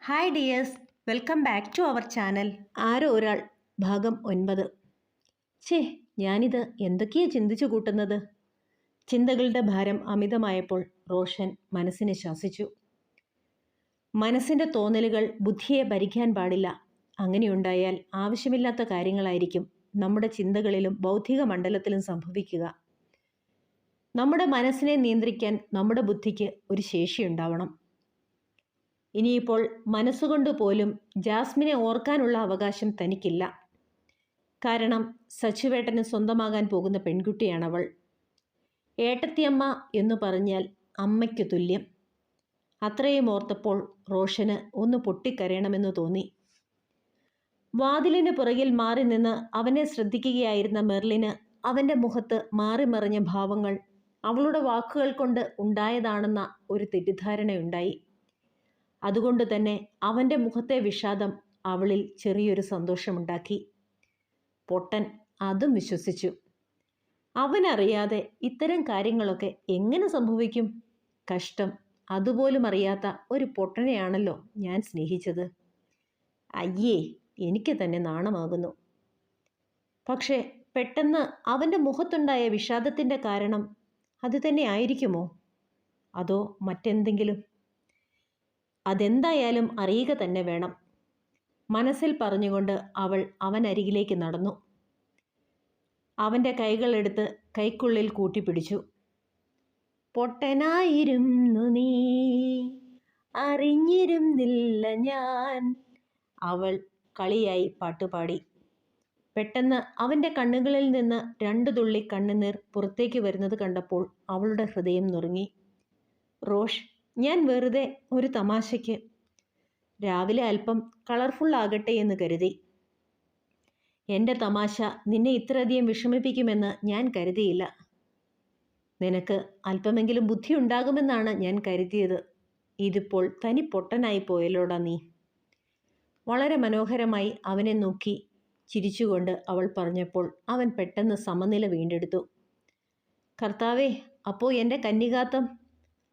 Hi dears, welcome back to our channel. ആരോ ഒരാൾ ഭാഗം 9. ഞാനിത് എന്തൊക്കെയാ ചിന്തിച്ചു കൂട്ടുന്നത്? ചിന്തകളുടെ ഭാരം അമിതമായപ്പോൾ റോഷൻ മനസ്സിനെ ശാസിച്ചു. മനസ്സിൻ്റെ തോന്നലുകൾ ബുദ്ധിയെ ഭരിക്കാൻ പാടില്ല. അങ്ങനെയുണ്ടായാൽ ആവശ്യമില്ലാത്ത കാര്യങ്ങളായിരിക്കും നമ്മുടെ ചിന്തകളിലും ബൗദ്ധിക മണ്ഡലത്തിലും സംഭവിക്കുക. നമ്മുടെ മനസ്സിനെ നിയന്ത്രിക്കാൻ നമ്മുടെ ബുദ്ധിക്ക് ഒരു ശേഷിയുണ്ടാവണം. ഇനിയിപ്പോൾ മനസ്സുകൊണ്ട് പോലും ജാസ്മിനെ ഓർക്കാനുള്ള അവകാശം തനിക്കില്ല. കാരണം സച്ചുവേട്ടന് സ്വന്തമാകാൻ പോകുന്ന പെൺകുട്ടിയാണവൾ. ഏട്ടത്തിയമ്മ എന്ന് പറഞ്ഞാൽ അമ്മയ്ക്ക് തുല്യം. അത്രയും ഓർത്തപ്പോൾ റോഷന് ഒന്ന് പൊട്ടിക്കരയണമെന്ന് തോന്നി. വാതിലിന് പുറകിൽ മാറി നിന്ന് അവനെ ശ്രദ്ധിക്കുകയായിരുന്ന മെർലിന് അവൻ്റെ മുഖത്ത് മാറിമറിഞ്ഞ ഭാവങ്ങൾ അവളുടെ വാക്കുകൾ കൊണ്ട് ഉണ്ടായതാണെന്ന ഒരു തെറ്റിദ്ധാരണയുണ്ടായി. അതുകൊണ്ട് തന്നെ അവൻ്റെ മുഖത്തെ വിഷാദം അവളിൽ ചെറിയൊരു സന്തോഷമുണ്ടാക്കി. പൊട്ടൻ അതും വിശ്വസിച്ചു. അവനറിയാതെ ഇത്തരം കാര്യങ്ങളൊക്കെ എങ്ങനെ സംഭവിക്കും? കഷ്ടം, അതുപോലും അറിയാത്ത ഒരു പൊട്ടനെയാണല്ലോ ഞാൻ സ്നേഹിച്ചത്. അയ്യേ, എനിക്ക് തന്നെ നാണമാകുന്നു. പക്ഷേ പെട്ടെന്ന് അവൻ്റെ മുഖത്തുണ്ടായ വിഷാദത്തിൻ്റെ കാരണം അത് തന്നെ ആയിരിക്കുമോ? അതോ മറ്റെന്തെങ്കിലും? അതെന്തായാലും അറിയുക തന്നെ വേണം, മനസ്സിൽ പറഞ്ഞുകൊണ്ട് അവൾ അവനരികിലേക്ക് നടന്നു. അവൻ്റെ കൈകളെടുത്ത് കൈക്കുള്ളിൽ കൂട്ടിപ്പിടിച്ചു. പൊട്ടനായിരുന്നു നീ, അറിഞ്ഞിരുന്നില്ല ഞാൻ, അവൾ കളിയായി പാട്ടുപാടി. പെട്ടെന്ന് അവൻ്റെ കണ്ണുകളിൽ നിന്ന് 2 തുള്ളി കണ്ണുനീർ പുറത്തേക്ക് വരുന്നത് കണ്ടപ്പോൾ അവളുടെ ഹൃദയം നുറുങ്ങി. റോഷ്, ഞാൻ വെറുതെ ഒരു തമാശയ്ക്ക്, രാവിലെ അല്പം കളർഫുൾ ആകട്ടെ എന്ന് കരുതി. എൻ്റെ തമാശ നിന്നെ ഇത്രയധികം വിഷമിപ്പിക്കുമെന്ന് ഞാൻ കരുതിയില്ല. നിനക്ക് അല്പമെങ്കിലും ബുദ്ധി ഉണ്ടാകുമെന്നാണ് ഞാൻ കരുതിയത്. ഇതിപ്പോൾ തനി പൊട്ടനായി പോയല്ലോടാ നീ. വളരെ മനോഹരമായി അവനെ നോക്കി ചിരിച്ചുകൊണ്ട് അവൾ പറഞ്ഞപ്പോൾ അവൻ പെട്ടെന്ന് സമനില വീണ്ടെടുത്തു. കർത്താവേ, അപ്പോൾ എൻ്റെ കന്യകാത്തം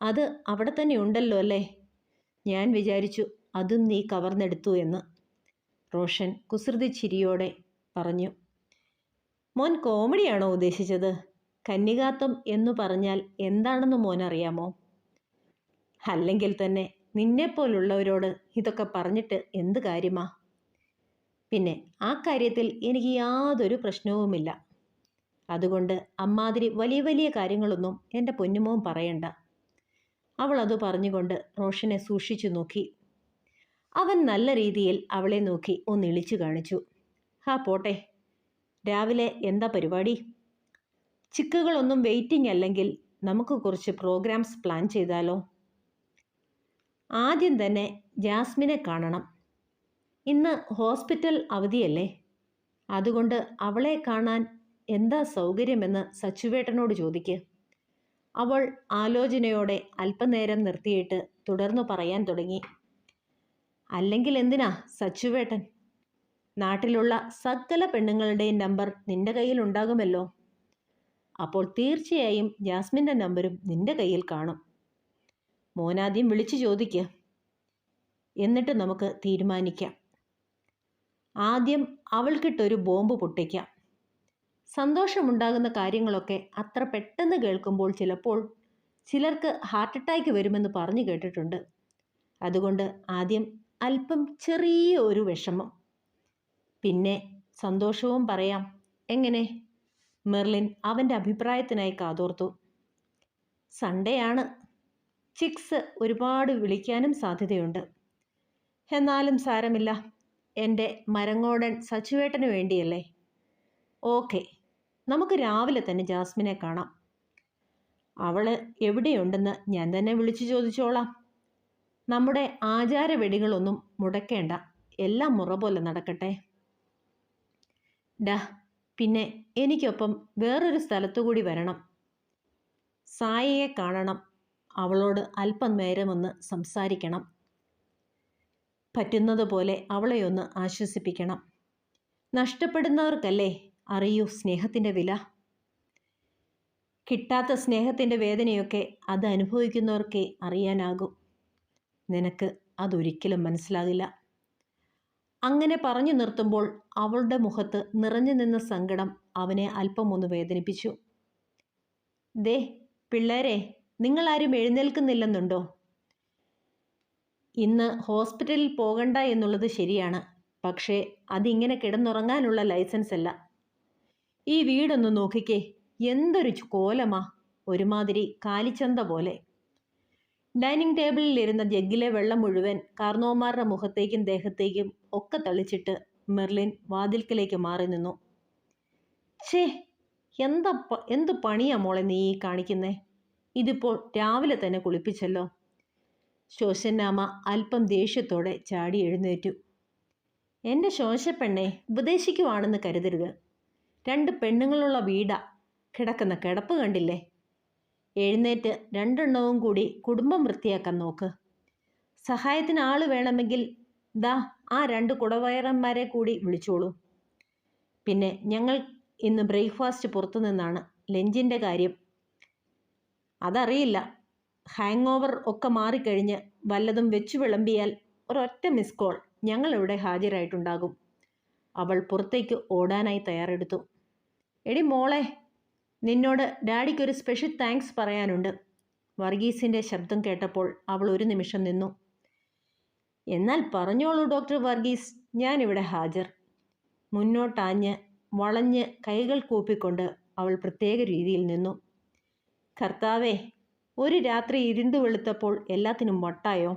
അത് അവിടെ തന്നെ ഉണ്ടല്ലോ അല്ലേ? ഞാൻ വിചാരിച്ചു അതും നീ കവർന്നെടുത്തു എന്ന്. റോഷൻ കുസൃതി ചിരിയോടെ പറഞ്ഞു. മോൻ കോമഡിയാണോ ഉദ്ദേശിച്ചത്? കന്യകാത്തം എന്നു പറഞ്ഞാൽ എന്താണെന്ന് മോനറിയാമോ? അല്ലെങ്കിൽ തന്നെ നിന്നെപ്പോലുള്ളവരോട് ഇതൊക്കെ പറഞ്ഞിട്ട് എന്ത് കാര്യമാ? പിന്നെ ആ കാര്യത്തിൽ എനിക്ക് യാതൊരു പ്രശ്നവുമില്ല. അതുകൊണ്ട് അമ്മാതിരി വലിയ വലിയ കാര്യങ്ങളൊന്നും എൻ്റെ പൊന്നുമോൻ പറയണ്ട. അവൾ അത് പറഞ്ഞുകൊണ്ട് റോഷനെ സൂക്ഷിച്ചു നോക്കി. അവൻ നല്ല രീതിയിൽ അവളെ നോക്കി ഒന്നിളിച്ചു കാണിച്ചു. പോട്ടെ, രാവിലെ എന്താ പരിപാടി? ചിക്കുകളൊന്നും വെയിറ്റിംഗ് അല്ലെങ്കിൽ നമുക്ക് കുറച്ച് പ്രോഗ്രാംസ് പ്ലാൻ ചെയ്താലോ? ആദ്യം തന്നെ ജാസ്മിനെ കാണണം. ഇന്ന് ഹോസ്പിറ്റൽ അവധിയല്ലേ? അതുകൊണ്ട് അവളെ കാണാൻ എന്താ സൗകര്യമെന്ന് സച്ചുവേട്ടനോട് ചോദിക്ക്. അവൾ ആലോചനയോടെ അല്പനേരം നിർത്തിയിട്ട് തുടർന്നു പറയാൻ തുടങ്ങി. അല്ലെങ്കിൽ എന്തിനാ സച്ചുവേട്ടൻ? നാട്ടിലുള്ള സകല പെണ്ണുങ്ങളുടെയും നമ്പർ നിന്റെ കയ്യിൽ ഉണ്ടാകുമല്ലോ. അപ്പോൾ തീർച്ചയായും ജാസ്മിൻ്റെ നമ്പരും നിന്റെ കയ്യിൽ കാണും. മോനാദ്യം വിളിച്ചു ചോദിക്കുക, എന്നിട്ട് നമുക്ക് തീരുമാനിക്കാം. ആദ്യം അവൾക്കിട്ടൊരു ബോംബ് പൊട്ടിക്കാം. സന്തോഷമുണ്ടാകുന്ന കാര്യങ്ങളൊക്കെ അത്ര പെട്ടെന്ന് കേൾക്കുമ്പോൾ ചിലപ്പോൾ ചിലർക്ക് ഹാർട്ട് അറ്റാക്ക് വരുമെന്ന് പറഞ്ഞു കേട്ടിട്ടുണ്ട്. അതുകൊണ്ട് ആദ്യം അല്പം ചെറിയ ഒരു വിഷമം, പിന്നെ സന്തോഷവും പറയാം. എങ്ങനെ? മെർലിൻ അവൻ്റെ അഭിപ്രായത്തിനായി കാതോർത്തു. സൺഡേ ആണ്, ചിക്സ് ഒരുപാട് വിളിക്കാനും സാധ്യതയുണ്ട്. എന്നാലും സാരമില്ല, എൻ്റെ മരങ്ങോടൻ സച്ചുവേട്ടന് വേണ്ടിയല്ലേ. ഓക്കെ, നമുക്ക് രാവിലെ തന്നെ ജാസ്മിനെ കാണാം. അവൾ എവിടെയുണ്ടെന്ന് ഞാൻ തന്നെ വിളിച്ചു ചോദിച്ചോളാം. നമ്മുടെ ആചാര വെടികളൊന്നും മുടക്കേണ്ട, എല്ലാം മുറ പോലെ നടക്കട്ടെ. പിന്നെ എനിക്കൊപ്പം വേറൊരു സ്ഥലത്തുകൂടി വരണം. സായയെ കാണണം. അവളോട് അല്പം നേരമൊന്ന് സംസാരിക്കണം. പറ്റുന്നത് പോലെ അവളെ ഒന്ന് ആശ്വസിപ്പിക്കണം. നഷ്ടപ്പെടുന്നവർക്കല്ലേ അറിയൂ സ്നേഹത്തിൻ്റെ വില. കിട്ടാത്ത സ്നേഹത്തിൻ്റെ വേദനയൊക്കെ അത് അനുഭവിക്കുന്നവർക്കേ അറിയാനാകും. നിനക്ക് അതൊരിക്കലും മനസ്സിലാകില്ല. അങ്ങനെ പറഞ്ഞു നിർത്തുമ്പോൾ അവളുടെ മുഖത്ത് നിറഞ്ഞു നിന്ന സങ്കടം അവനെ അല്പം ഒന്ന് വേദനിപ്പിച്ചു. ദേ പിള്ളേരെ, നിങ്ങളാരും എഴുന്നേൽക്കുന്നില്ലെന്നുണ്ടോ? ഇന്ന് ഹോസ്പിറ്റലിൽ പോകണ്ട എന്നുള്ളത് ശരിയാണ്, പക്ഷേ അതിങ്ങനെ കിടന്നുറങ്ങാനുള്ള ലൈസൻസ് അല്ല. ഈ വീടൊന്ന് നോക്കിക്കേ, എന്തൊരു കോലമാ, ഒരുമാതിരി കാലിച്ചന്ത പോലെ. ഡൈനിങ് ടേബിളിലിരുന്ന ജഗ്ഗിലെ വെള്ളം മുഴുവൻ കാർന്നോമാരുടെ മുഖത്തേക്കും ദേഹത്തേക്കും ഒക്കെ തളിച്ചിട്ട് മെർലിൻ വാതിൽക്കലേക്ക് മാറി നിന്നു. ഛേ, എന്ത് പണിയാ മോളെ നീ ഈ കാണിക്കുന്നേ? ഇതിപ്പോൾ രാവിലെ തന്നെ കുളിപ്പിച്ചല്ലോ. ശോശന്നാമ്മ അല്പം ദേഷ്യത്തോടെ ചാടി എഴുന്നേറ്റു. എൻ്റെ ശോശപ്പെണ്ണെ, ഉപദേശിക്കുവാണെന്ന് കരുതരുത്. 2 പെണ്ണുങ്ങളുള്ള വീടാ, കിടക്കുന്ന കിടപ്പ് കണ്ടില്ലേ? എഴുന്നേറ്റ് 2 എണ്ണവും കൂടി കുടുംബം വൃത്തിയാക്കാൻ നോക്ക്. സഹായത്തിന് ആള് വേണമെങ്കിൽ ദാ ആ 2 കുടവയറന്മാരെ കൂടി വിളിച്ചോളൂ. പിന്നെ ഞങ്ങൾ ഇന്ന് ബ്രേക്ക്ഫാസ്റ്റ് പുറത്തു നിന്നാണ്. ലഞ്ചിൻ്റെ കാര്യം അതറിയില്ല. ഹാങ് ഓവർ ഒക്കെ മാറിക്കഴിഞ്ഞ് വല്ലതും വെച്ചു വിളമ്പിയാൽ ഒരൊറ്റ മിസ് കോൾ ഞങ്ങളിവിടെ ഹാജരായിട്ടുണ്ടാകും. അവൾ പുറത്തേക്ക് ഓടാനായി തയ്യാറെടുത്തു. എടി മോളെ, നിന്നോട് ഡാഡിക്കൊരു സ്പെഷ്യൽ താങ്ക്സ് പറയാനുണ്ട്. വർഗീസിൻ്റെ ശബ്ദം കേട്ടപ്പോൾ അവൾ ഒരു നിമിഷം നിന്നു. എന്നാൽ പറഞ്ഞോളൂ ഡോക്ടർ വർഗീസ്, ഞാനിവിടെ ഹാജർ. മുന്നോട്ടാഞ്ഞ് വളഞ്ഞ് കൈകൾ കൂപ്പിക്കൊണ്ട് അവൾ പ്രത്യേക രീതിയിൽ നിന്നു. കർത്താവേ, ഒരു രാത്രി ഇരുണ്ടു വെളുത്തപ്പോൾ എല്ലാത്തിനും വട്ടായോ?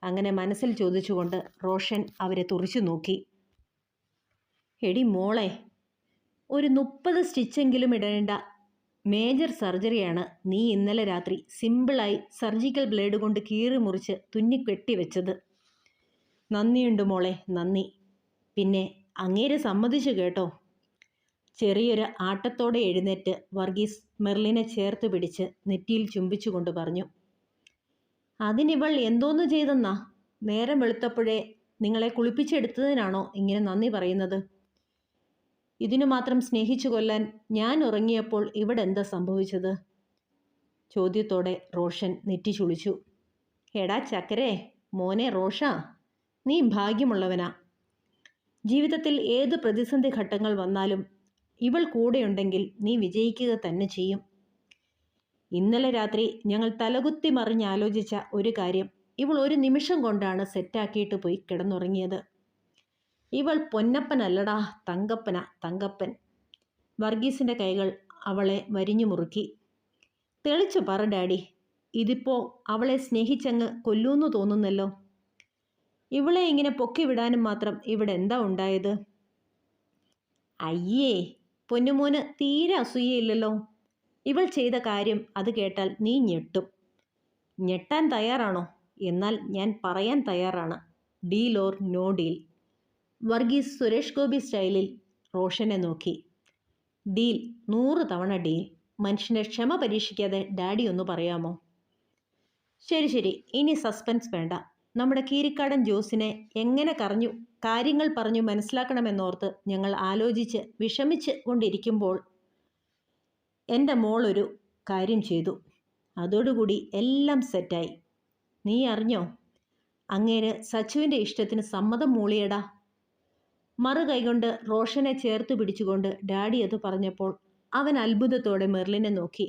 അങ്ങനെ മനസ്സിൽ ചോദിച്ചുകൊണ്ട് റോഷൻ അവരെ തുറിച്ചു നോക്കി. എടി മോളെ, ഒരു 30 സ്റ്റിച്ചെങ്കിലും ഇടേണ്ട മേജർ സർജറിയാണ് നീ ഇന്നലെ രാത്രി സിമ്പിളായി സർജിക്കൽ ബ്ലേഡ് കൊണ്ട് കീറി മുറിച്ച് തുന്നിക്കെട്ടി വെച്ചത്. നന്ദിയുണ്ട് മോളെ, നന്ദി. പിന്നെ അങ്ങേര് സമ്മതിച്ചു കേട്ടോ. ചെറിയൊരു ആട്ടത്തോടെ എഴുന്നേറ്റ് വർഗീസ് മെർലിനെ ചേർത്ത് പിടിച്ച് നെറ്റിയിൽ ചുംബിച്ചുകൊണ്ട് പറഞ്ഞു. അതിനിവൾ എന്തോന്നു ചെയ്തെന്നാ? നേരം വെളുത്തപ്പോഴേ നിങ്ങളെ കുളിപ്പിച്ചെടുത്തതിനാണോ ഇങ്ങനെ നന്ദി പറയുന്നത്? ഇതിനു മാത്രം സ്നേഹിച്ചു കൊല്ലാൻ ഞാൻ ഉറങ്ങിയപ്പോൾ ഇവിടെ എന്താ സംഭവിച്ചത്? ചോദ്യത്തോടെ റോഷൻ നെറ്റി ചുളിച്ചു. എടാ ചക്കരേ, മോനെ റോഷ, നീ ഭാഗ്യമുള്ളവനാ. ജീവിതത്തിൽ ഏത് പ്രതിസന്ധി ഘട്ടങ്ങൾ വന്നാലും ഇവൾ കൂടെയുണ്ടെങ്കിൽ നീ വിജയിക്കുക തന്നെ ചെയ്യും. ഇന്നലെ രാത്രി ഞങ്ങൾ തലകുത്തി മറിഞ്ഞാലോചിച്ച ഒരു കാര്യം ഇവൾ ഒരു നിമിഷം കൊണ്ടാണ് സെറ്റാക്കിയിട്ട് പോയി കിടന്നുറങ്ങിയത്. ഇവൾ പൊന്നപ്പനല്ലടാ, തങ്കപ്പനാ, തങ്കപ്പൻ. വർഗീസിൻ്റെ കൈകൾ അവളെ വരിഞ്ഞു മുറുക്കി. തെളിച്ചു പറ ഡാഡി, ഇതിപ്പോ അവളെ സ്നേഹിച്ചങ്ങ് കൊല്ലൂന്നു തോന്നുന്നല്ലോ. ഇവളെ ഇങ്ങനെ പൊക്കി വിടാനും മാത്രം ഇവിടെ എന്താ ഉണ്ടായത്? അയ്യേ, പൊന്നുമോന് തീരെ അസൂയയില്ലല്ലോ. ഇവൾ ചെയ്ത കാര്യം അത് കേട്ടാൽ നീ ഞെട്ടും. ഞെട്ടാൻ തയ്യാറാണോ? എന്നാൽ ഞാൻ പറയാൻ തയ്യാറാണ്. Deal or no deal. Varghese Suresh Gopi സ്റ്റൈലിൽ റോഷനെ നോക്കി. ഡീൽ, 100 തവണ ഡീൽ. മനുഷ്യൻ്റെ ക്ഷമ പരീക്ഷിക്കാതെ ഡാഡി ഒന്ന് പറയാമോ? ശരി ശരി, ഇനി സസ്പെൻസ് വേണ്ട. നമ്മുടെ കീരിക്കാടൻ ജോസിനെ എങ്ങനെ കാര്യങ്ങൾ പറഞ്ഞു മനസ്സിലാക്കണമെന്നോർത്ത് ഞങ്ങൾ ആലോചിച്ച് വിഷമിച്ച് കൊണ്ടിരിക്കുമ്പോൾ എൻ്റെ മോളൊരു കാര്യം ചെയ്തു. അതോടുകൂടി എല്ലാം സെറ്റായി. നീ അറിഞ്ഞോ? അങ്ങേര് സച്ചുവിൻ്റെ ഇഷ്ടത്തിന് സമ്മതം മൂളിയടാ. മറു കൈകൊണ്ട് റോഷനെ ചേർത്ത് പിടിച്ചുകൊണ്ട് ഡാഡി അത് പറഞ്ഞപ്പോൾ അവൻ അത്ഭുതത്തോടെ മെർലിനെ നോക്കി.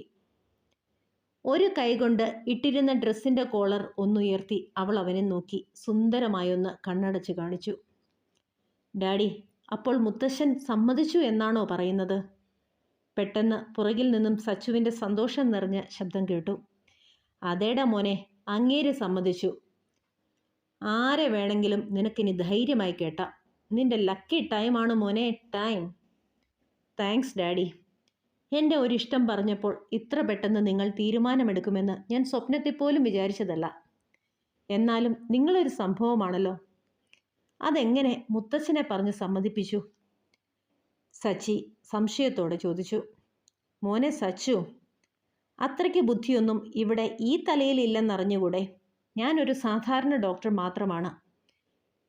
ഒരു കൈകൊണ്ട് ഇട്ടിരുന്ന ഡ്രസ്സിൻ്റെ കോളർ ഒന്നുയർത്തി അവൾ അവനെ നോക്കി സുന്ദരമായൊന്ന് കണ്ണടച്ച് കാണിച്ചു. ഡാഡി, അപ്പോൾ മുത്തശ്ശൻ സമ്മതിച്ചു എന്നാണോ പറയുന്നത്? പെട്ടെന്ന് പുറകിൽ നിന്നും സച്ചുവിൻ്റെ സന്തോഷം നിറഞ്ഞ ശബ്ദം കേട്ടു. അതേടാ മോനെ, അങ്ങേര് സമ്മതിച്ചു. ആരെ വേണമെങ്കിലും നിനക്കിനി ധൈര്യമായി കേട്ടാ. നിന്റെ ലക്കി ടൈമാണ് മോനെ, ടൈം. Thanks daddy. എൻ്റെ ഒരിഷ്ടം പറഞ്ഞപ്പോൾ ഇത്ര പെട്ടെന്ന് നിങ്ങൾ തീരുമാനമെടുക്കുമെന്ന് ഞാൻ സ്വപ്നത്തിൽ പോലും വിചാരിച്ചതല്ല. എന്നാലും നിങ്ങളൊരു സംഭവമാണല്ലോ. അതെങ്ങനെ മുത്തച്ഛനെ പറഞ്ഞ് സമ്മതിപ്പിച്ചു? സച്ചി സംശയത്തോടെ ചോദിച്ചു. മോനെ സച്ചു, അത്രയ്ക്ക് ബുദ്ധിയൊന്നും ഇവിടെ ഈ തലയിലില്ലെന്നറിഞ്ഞുകൂടെ? ഞാനൊരു സാധാരണ ഡോക്ടർ മാത്രമാണ്.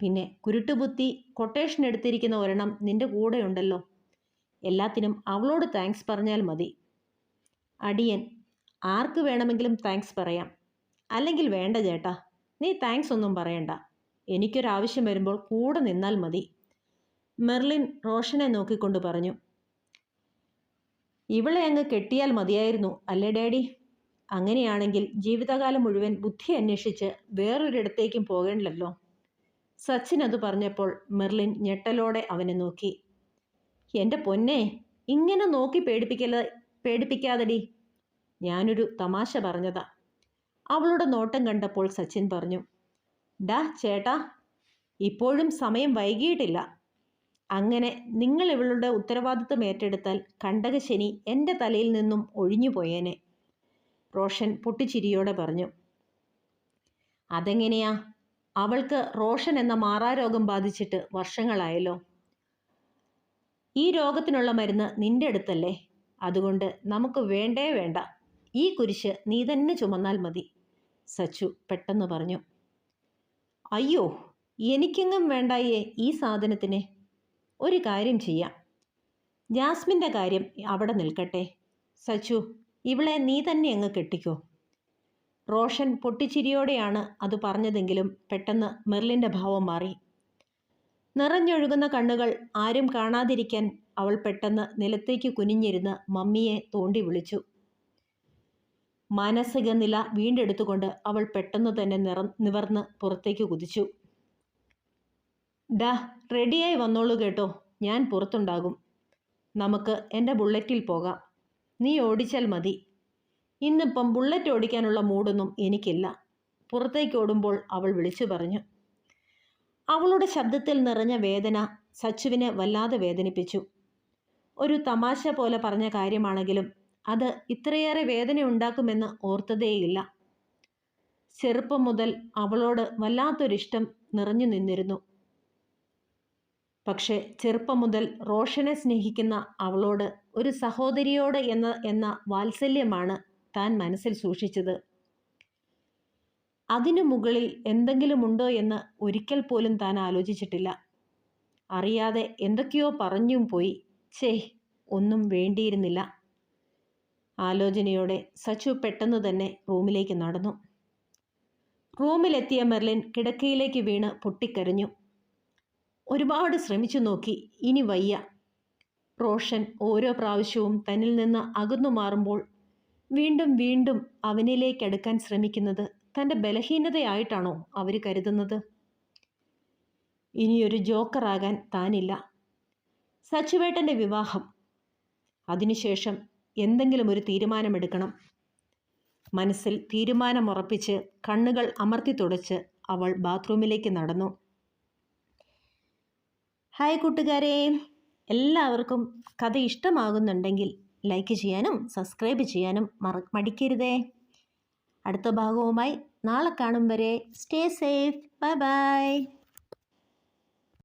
പിന്നെ കുരുട്ടുബുദ്ധി കൊട്ടേഷൻ എടുത്തിരിക്കുന്ന ഒരെണ്ണം നിന്റെ കൂടെ ഉണ്ടല്ലോ. എല്ലാത്തിനും അവളോട് താങ്ക്സ് പറഞ്ഞാൽ മതി. അടിയൻ ആർക്ക് വേണമെങ്കിലും താങ്ക്സ് പറയാം. അല്ലെങ്കിൽ വേണ്ട ചേട്ടാ, നീ താങ്ക്സ് ഒന്നും പറയണ്ട. എനിക്കൊരാവശ്യം വരുമ്പോൾ കൂടെ നിന്നാൽ മതി. മെർലിൻ റോഷനെ നോക്കിക്കൊണ്ട് പറഞ്ഞു. ഇവളെ അങ്ങ് കെട്ടിയാൽ മതിയായിരുന്നു അല്ലേ ഡാഡി? അങ്ങനെയാണെങ്കിൽ ജീവിതകാലം മുഴുവൻ ബുദ്ധി അന്വേഷിച്ച് വേറൊരിടത്തേക്കും പോകേണ്ടല്ലോ. സച്ചിൻ അത് പറഞ്ഞപ്പോൾ മെർലിൻ ഞെട്ടലോടെ അവനെ നോക്കി. എൻ്റെ പൊന്നെ, ഇങ്ങനെ നോക്കി പേടിപ്പിക്കാതെടി. ഞാനൊരു തമാശ പറഞ്ഞതാ. അവളുടെ നോട്ടം കണ്ടപ്പോൾ സച്ചിൻ പറഞ്ഞു. ഡാ ചേട്ടാ, ഇപ്പോഴും സമയം വൈകിയിട്ടില്ല. അങ്ങനെ നിങ്ങൾ ഇവളുടെ ഉത്തരവാദിത്വം ഏറ്റെടുത്താൽ കണ്ടകശനി എൻ്റെ തലയിൽ നിന്നും ഒഴിഞ്ഞു പോയേനെ. റോഷൻ പൊട്ടിച്ചിരിയോടെ പറഞ്ഞു. അതെങ്ങനെയാ? അവൾക്ക് റോഷൻ എന്ന മാറാരോഗം ബാധിച്ചിട്ട് വർഷങ്ങളായല്ലോ. ഈ രോഗത്തിനുള്ള മരുന്ന് നിന്റെ അടുത്തല്ലേ. അതുകൊണ്ട് നമുക്ക് വേണ്ടേ വേണ്ട. ഈ കുരിശ് നീ തന്നെ ചുമന്നാൽ മതി, സച്ചു പെട്ടെന്ന് പറഞ്ഞു. അയ്യോ, എനിക്കെങ്ങും വേണ്ടായേ ഈ സാധനത്തിന്. ഒരു കാര്യം ചെയ്യാം. ജാസ്മിൻ്റെ കാര്യം അവിടെ നിൽക്കട്ടെ. സച്ചു, ഇവളെ നീ തന്നെ അങ്ങ് കെട്ടിക്കോ. റോഷൻ പൊട്ടിച്ചിരിയോടെയാണ് അത് പറഞ്ഞതെങ്കിലും പെട്ടെന്ന് മെർലിൻ്റെ ഭാവം മാറി. നിറഞ്ഞൊഴുകുന്ന കണ്ണുകൾ ആരും കാണാതിരിക്കാൻ അവൾ പെട്ടെന്ന് നിലത്തേക്ക് കുനിഞ്ഞിരുന്ന് മമ്മിയെ തോണ്ടി വിളിച്ചു. മാനസിക നില വീണ്ടെടുത്തുകൊണ്ട് അവൾ പെട്ടെന്ന് തന്നെ നിവർന്ന് പുറത്തേക്ക് കുതിച്ചു. ഡാ, റെഡിയായി വന്നോളൂ കേട്ടോ, ഞാൻ പുറത്തുണ്ടാകും. നമുക്ക് എൻ്റെ ബുള്ളറ്റിൽ പോകാം. നീ ഓടിച്ചാൽ മതി. ഇന്നിപ്പം ബുള്ളറ്റ് ഓടിക്കാനുള്ള മൂഡൊന്നും എനിക്കില്ല, പുറത്തേക്ക് ഓടുമ്പോൾ അവൾ വിളിച്ചു പറഞ്ഞു. അവളുടെ ശബ്ദത്തിൽ നിറഞ്ഞ വേദന സച്ചുവിനെ വല്ലാതെ വേദനിപ്പിച്ചു. ഒരു തമാശ പോലെ പറഞ്ഞ കാര്യമാണെങ്കിലും അത് ഇത്രയേറെ വേദന ഉണ്ടാക്കുമെന്ന് ഓർത്തതേയില്ല. ചെറുപ്പം മുതൽ അവളോട് വല്ലാത്തൊരിഷ്ടം നിറഞ്ഞു നിന്നിരുന്നു. പക്ഷെ ചെറുപ്പം മുതൽ റോഷനെ സ്നേഹിക്കുന്ന അവളോട് ഒരു സഹോദരിയോട് എന്ന വാത്സല്യമാണ് താൻ മനസ്സിൽ സൂക്ഷിച്ചത്. അതിനു മുകളിൽ എന്തെങ്കിലുമുണ്ടോ എന്ന് ഒരിക്കൽ പോലും താൻ ആലോചിച്ചിട്ടില്ല. അറിയാതെ എന്തൊക്കെയോ പറഞ്ഞും പോയി. ഒന്നും വേണ്ടിയിരുന്നില്ല. ആലോചനയോടെ സച്ചു പെട്ടെന്ന് തന്നെ റൂമിലേക്ക് നടന്നു. റൂമിലെത്തിയ മെർലിൻ കിടക്കയിലേക്ക് വീണ് പൊട്ടിക്കരഞ്ഞു. ഒരുപാട് ശ്രമിച്ചു നോക്കി, ഇനി വയ്യ. റോഷൻ ഓരോ പ്രാവശ്യവും തന്നിൽ നിന്ന് അകന്നു മാറുമ്പോൾ വീണ്ടും വീണ്ടും അവനിലേക്കടുക്കാൻ ശ്രമിക്കുന്നത് തൻ്റെ ബലഹീനതയായിട്ടാണോ അവർ കരുതുന്നത്? ഇനിയൊരു ജോക്കറാകാൻ താനില്ല. സച്ചുവേട്ടൻ്റെ വിവാഹം, അതിനുശേഷം എന്തെങ്കിലും ഒരു തീരുമാനമെടുക്കണം. മനസ്സിൽ തീരുമാനമുറപ്പിച്ച് കണ്ണുകൾ അമർത്തി തുടച്ച് അവൾ ബാത്റൂമിലേക്ക് നടന്നു. ഹായ് കൂട്ടുകാരെ, എല്ലാവർക്കും കഥ ഇഷ്ടമാകുന്നുണ്ടെങ്കിൽ ലൈക്ക് ചെയ്യാനും സബ്സ്ക്രൈബ് ചെയ്യാനും മടിക്കരുതേ. അടുത്ത ഭാഗവുമായി നാളെ കാണും വരെ സ്റ്റേ സേഫ്. Bye bye.